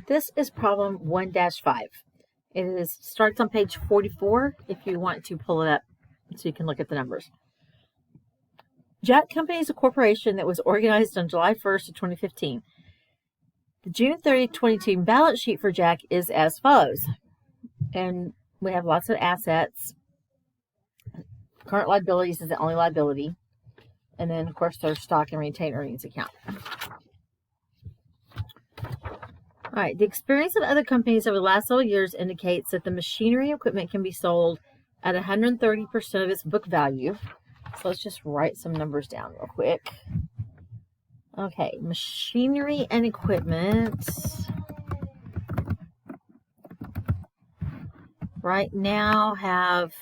This is problem 1-5. It starts on page 44 if you want to pull it up so you can look at the numbers. Jack Company is a corporation that was organized on July 1st of 2015. The June 30, 2022 balance sheet for Jack is as follows. And we have lots of assets. Current liabilities is the only liability. And then, of course, there's stock and retained earnings account. All right, the experience of other companies over the last several years indicates that the machinery and equipment can be sold at 130% of its book value. So let's just write some numbers down real quick. Okay, machinery and equipment right now have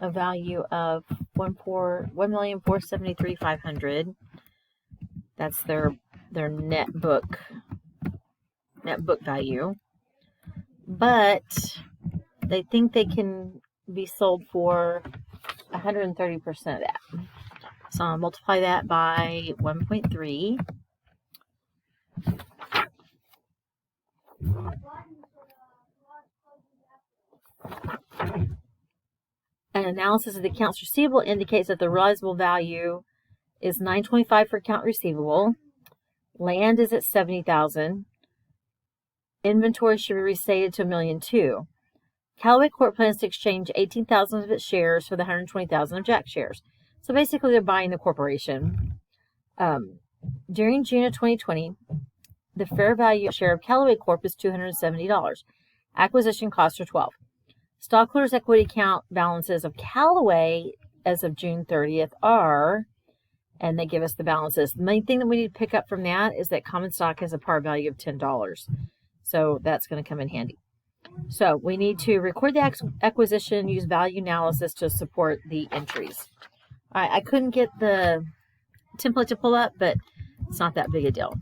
a value of $1,473,500. That's their net book value. But they think they can be sold for 130% of that. So I'll multiply that by 1.3. An analysis of the accounts receivable indicates that the realizable value is $925 for account receivable. Land is at $70,000. Inventory should be restated to $1.2 million. Callaway Corp plans to exchange 18,000 of its shares for the 120,000 of Jack shares. So basically, they're buying the corporation. During June of 2020, the fair value share of Callaway Corp is $270. Acquisition costs are $12. Stockholders' equity account balances of Callaway as of June 30th are, and they give us the balances. The main thing that we need to pick up from that is that common stock has a par value of $10. So that's going to come in handy. So we need to record the acquisition, use value analysis to support the entries. All right, I couldn't get the template to pull up, but it's not that big a deal.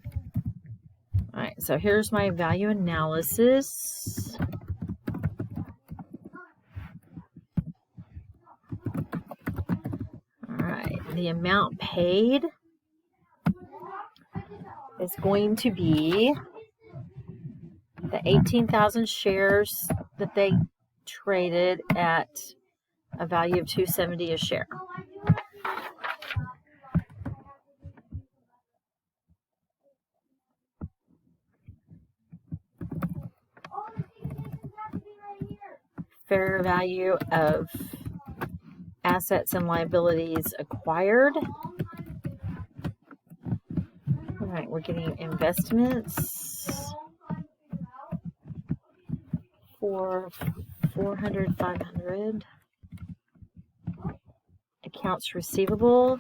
All right, so here's my value analysis. All right, the amount paid is going to be the 18,000 shares that they traded at a value of $270 a share. Fair value of assets and liabilities acquired. All right, we're getting investments for 400, 500. Accounts receivable.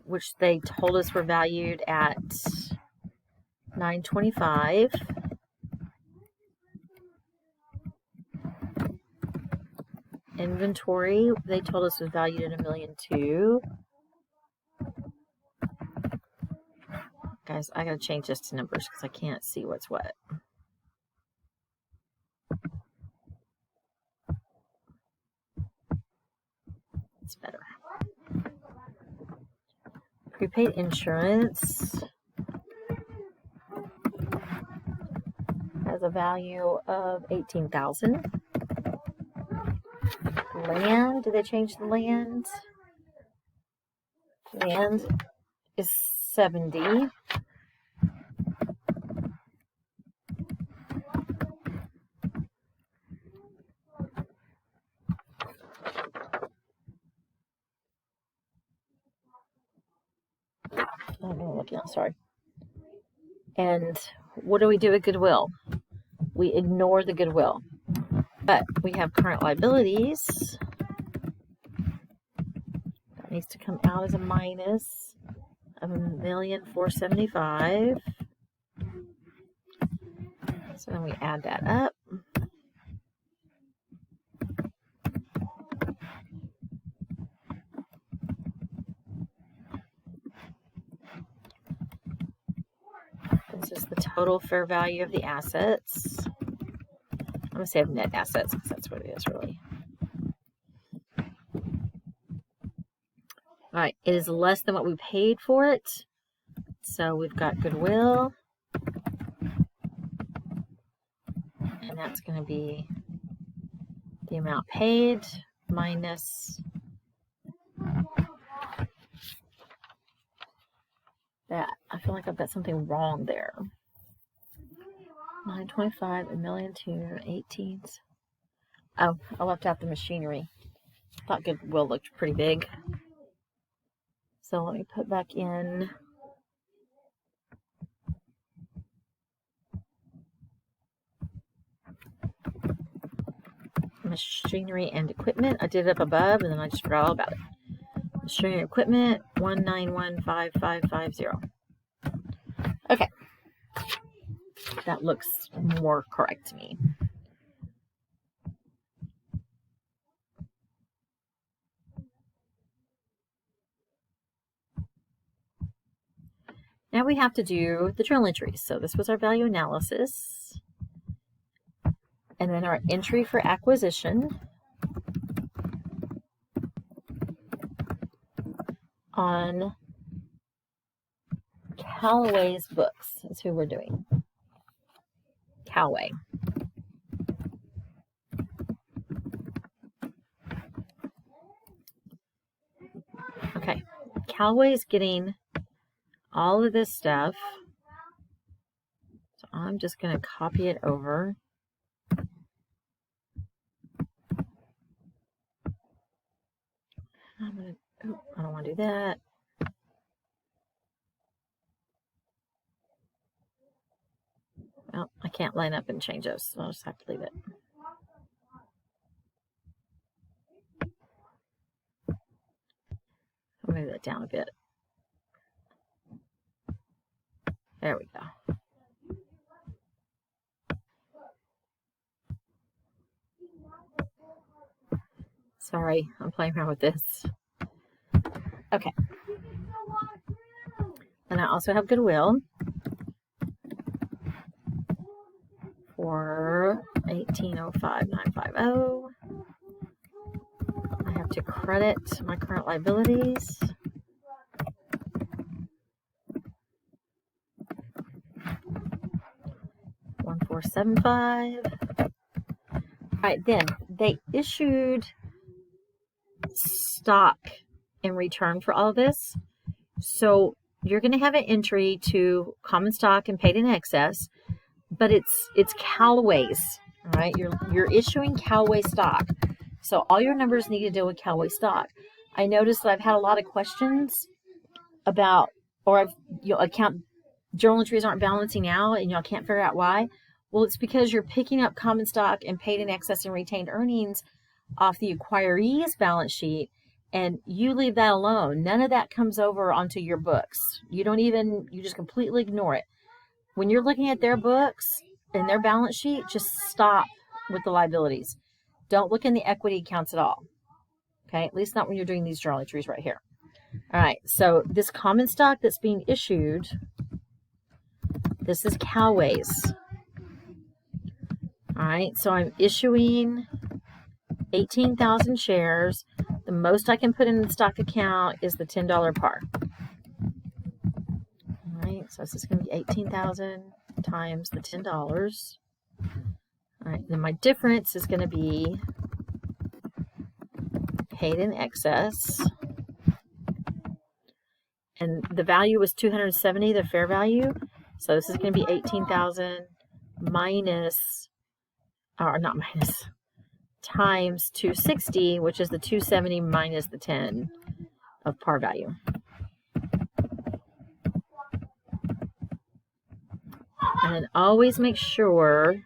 Which they told us were valued at $925. Inventory, they told us was valued at $1.2 million. Guys, I gotta change this to numbers because I can't see what's what. It's better. Prepaid insurance has a value of $18,000. Land, did they change the land? Land is $70. Sorry. And what do we do with goodwill? We ignore the goodwill. But we have current liabilities. That needs to come out as a minus of $1,475,000. So then we add that up. This is the total fair value of the assets. I'm going to say of net assets because that's what it is really. All right, it is less than what we paid for it. So we've got goodwill. And that's going to be the amount paid minus that. I feel like I've got something wrong there. 925, a million two, 18. Oh, I left out the machinery. I thought goodwill looked pretty big. So let me put back in machinery and equipment. I did it up above and then I just forgot all about it. Machinery and equipment, 1915550. Okay. That looks more correct to me. Now we have to do the journal entries. So this was our value analysis. And then our entry for acquisition on Callaway's books is who we're doing. Callaway. Okay, Callaway is getting all of this stuff. So I'm just going to copy it over. I don't want to do that. Well, I can't line up and change those, so I'll just have to leave it. I'll move that down a bit. There we go. Sorry, I'm playing around with this. Okay. And I also have goodwill for 1805950. I have to credit my current liabilities. $1,475. All right, then they issued stock in return for all this. So you're going to have an entry to common stock and paid in excess, but it's Callaway's. All right, you're issuing Callaway stock. So all your numbers need to deal with Callaway stock. I noticed that I've had a lot of questions about, or account journal entries aren't balancing out and y'all can't figure out why. Well, it's because you're picking up common stock and paid in excess and retained earnings off the acquiree's balance sheet, and you leave that alone. None of that comes over onto your books. You just completely ignore it. When you're looking at their books and their balance sheet, just stop with the liabilities. Don't look in the equity accounts at all. Okay, at least not when you're doing these journal entries right here. All right, so this common stock that's being issued, this is Callaway's. All right, so I'm issuing 18,000 shares. The most I can put in the stock account is the $10 par. All right, so this is going to be 18,000 times the $10. All right, then my difference is going to be paid in excess. And the value was 270, the fair value. So this is going to be 18,000 minus, or not minus, times 260, which is the 270 minus the 10 of par value. And then always make sure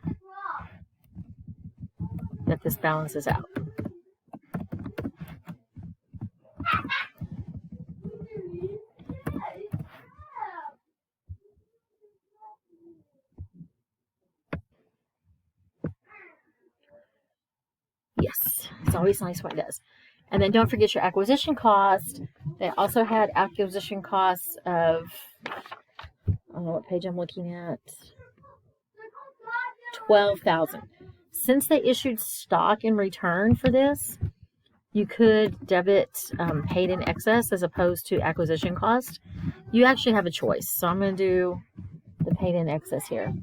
that this balances out. Yes, it's always nice when it does. And then don't forget your acquisition cost. They also had acquisition costs of, I don't know what page I'm looking at, 12,000. Since they issued stock in return for this, You could debit paid in excess as opposed to acquisition cost. You actually have a choice. So I'm going to do the paid in excess here.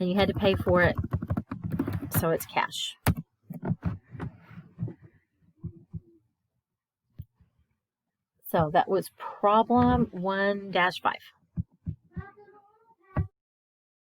And you had to pay for it, so it's cash. So that was problem 1-5.